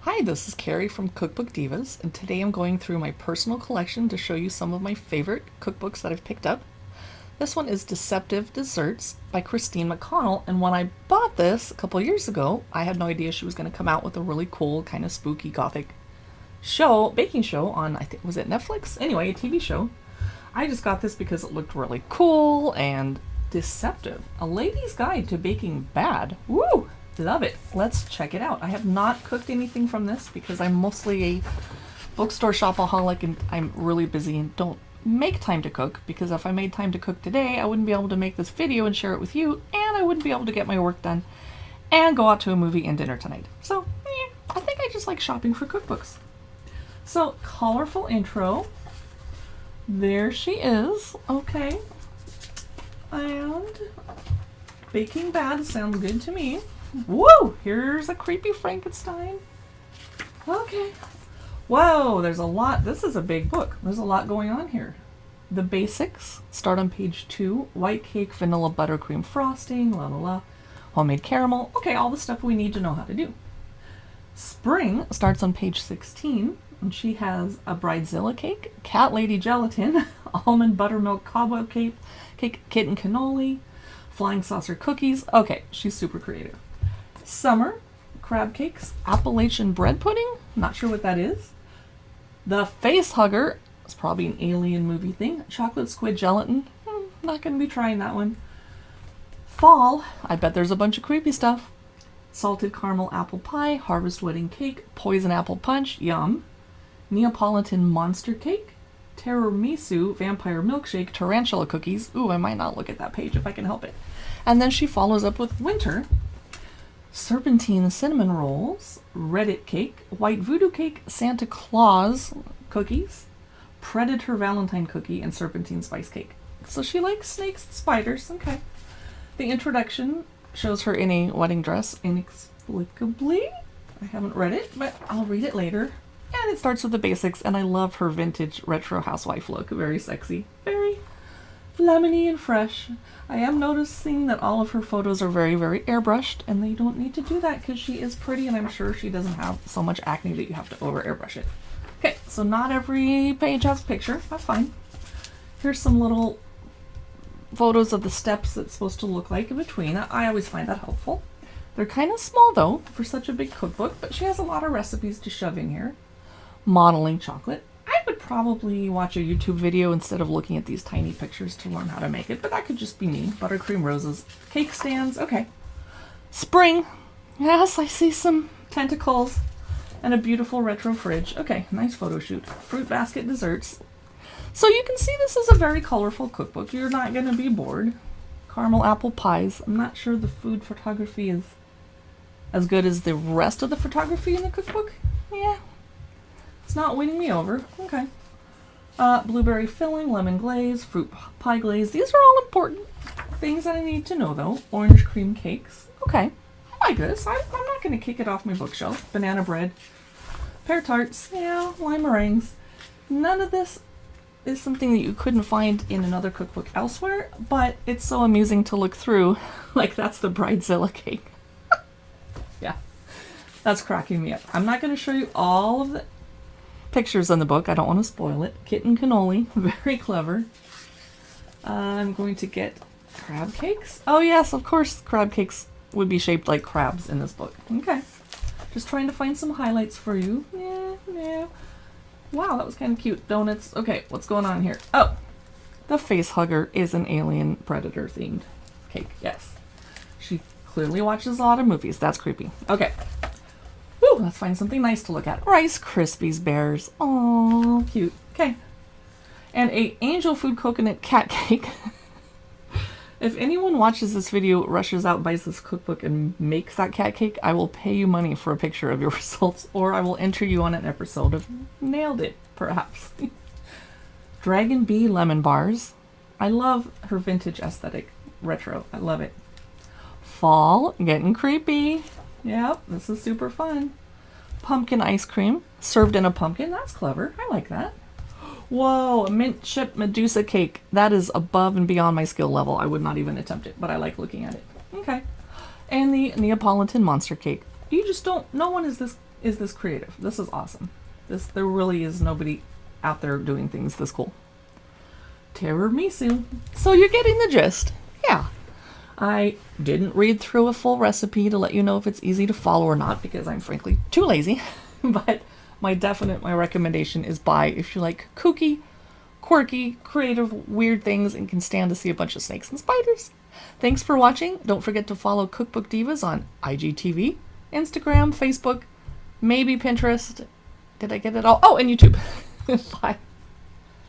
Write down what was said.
Hi, this is Carrie from Cookbook Divas, and today I'm going through my personal collection to show you some of my favorite cookbooks that I've picked up. This one is Deceptive Desserts by Christine McConnell, and when I bought this a couple years ago, I had no idea she was going to come out with a really cool, kind of spooky gothic baking show on, I think, was it Netflix? Anyway, a TV show. I just got this because it looked really cool and deceptive. A lady's guide to baking bad. Woo! Love it. Let's check it out. I have not cooked anything from this because I'm mostly a bookstore shopaholic and I'm really busy and don't make time to cook, because if I made time to cook today, I wouldn't be able to make this video and share it with you, and I wouldn't be able to get my work done and go out to a movie and dinner tonight. So, I think I just like shopping for cookbooks. So, colorful intro. There she is. Okay. And baking bad sounds good to me. Whoa! Here's a creepy Frankenstein. Okay. Whoa, there's a lot. This is a big book. There's a lot going on here. The basics start on page 2. White cake, vanilla buttercream frosting, la la la. Homemade caramel. Okay, all the stuff we need to know how to do. Spring starts on page 16. And she has a bridezilla cake, cat lady gelatin, almond buttermilk cobweb cake, kitten cannoli, flying saucer cookies. Okay, she's super creative. Summer, crab cakes, Appalachian bread pudding. Not sure what that is. The face hugger. It's probably an alien movie thing. Chocolate squid gelatin. Not going to be trying that one. Fall. I bet there's a bunch of creepy stuff. Salted caramel apple pie, harvest wedding cake, poison apple punch. Yum. Neapolitan monster cake, tiramisu, vampire milkshake, tarantula cookies. Ooh, I might not look at that page if I can help it. And then she follows up with winter. Serpentine cinnamon rolls, Reddit cake, white voodoo cake, Santa Claus cookies, predator valentine cookie, and serpentine spice cake. So she likes snakes and spiders. Okay. The introduction shows her in a wedding dress, inexplicably. I haven't read it, but I'll read it later. And it starts with the basics, and I love her vintage retro housewife look. Very sexy. Very lemony and fresh. I am noticing that all of her photos are very, very airbrushed, and they don't need to do that because she is pretty, and I'm sure she doesn't have so much acne that you have to over airbrush it. Okay, so not every page has a picture. That's fine. Here's some little photos of the steps it's supposed to look like in between. I always find that helpful. They're kind of small, though, for such a big cookbook, but she has a lot of recipes to shove in here. Modeling chocolate. I would probably watch a YouTube video instead of looking at these tiny pictures to learn how to make it, but that could just be me. Buttercream roses. Cake stands. Okay. Spring. Yes, I see some tentacles and a beautiful retro fridge. Okay, nice photo shoot. Fruit basket desserts. So you can see this is a very colorful cookbook. You're not going to be bored. Caramel apple pies. I'm not sure the food photography is as good as the rest of the photography in the cookbook. Yeah. It's not winning me over. Okay. Blueberry filling, lemon glaze, fruit pie glaze. These are all important things that I need to know, though. Orange cream cakes. Okay. I like this. I'm not going to kick it off my bookshelf. Banana bread. Pear tarts. Yeah, lime meringues. None of this is something that you couldn't find in another cookbook elsewhere, but it's so amusing to look through. Like, that's the bridezilla cake. Yeah. That's cracking me up. I'm not going to show you all of the pictures in the book. I don't want to spoil it. Kitten cannoli. Very clever. I'm going to get crab cakes. Oh yes, of course crab cakes would be shaped like crabs in this book. Okay. Just trying to find some highlights for you. Yeah. Wow, that was kind of cute. Donuts. Okay, what's going on here? Oh, the face hugger is an alien predator themed cake. Yes. She clearly watches a lot of movies. That's creepy. Okay. Woo, let's find something nice to look at. Rice Krispies bears. Oh, cute. Okay. And a angel food coconut cat cake. If anyone watches this video, rushes out, buys this cookbook, and makes that cat cake, I will pay you money for a picture of your results, or I will enter you on an episode of Nailed It, perhaps. Dragon Bee lemon bars. I love her vintage aesthetic. Retro. I love it. Fall. Getting creepy. Yep, this is super fun. Pumpkin ice cream, served in a pumpkin. That's clever. I like that. Whoa, a mint chip Medusa cake. That is above and beyond my skill level. I would not even attempt it, but I like looking at it. Okay. And the Neapolitan monster cake. You just don't, no one is this is this creative. This is awesome. There really is nobody out there doing things this cool. Tiramisu. So you're getting the gist. Yeah. I didn't read through a full recipe to let you know if it's easy to follow or not because I'm frankly too lazy. But my recommendation is buy if you like kooky, quirky, creative, weird things and can stand to see a bunch of snakes and spiders. Thanks for watching. Don't forget to follow Cookbook Divas on IGTV, Instagram, Facebook, maybe Pinterest. Did I get it all? Oh, and YouTube. Bye.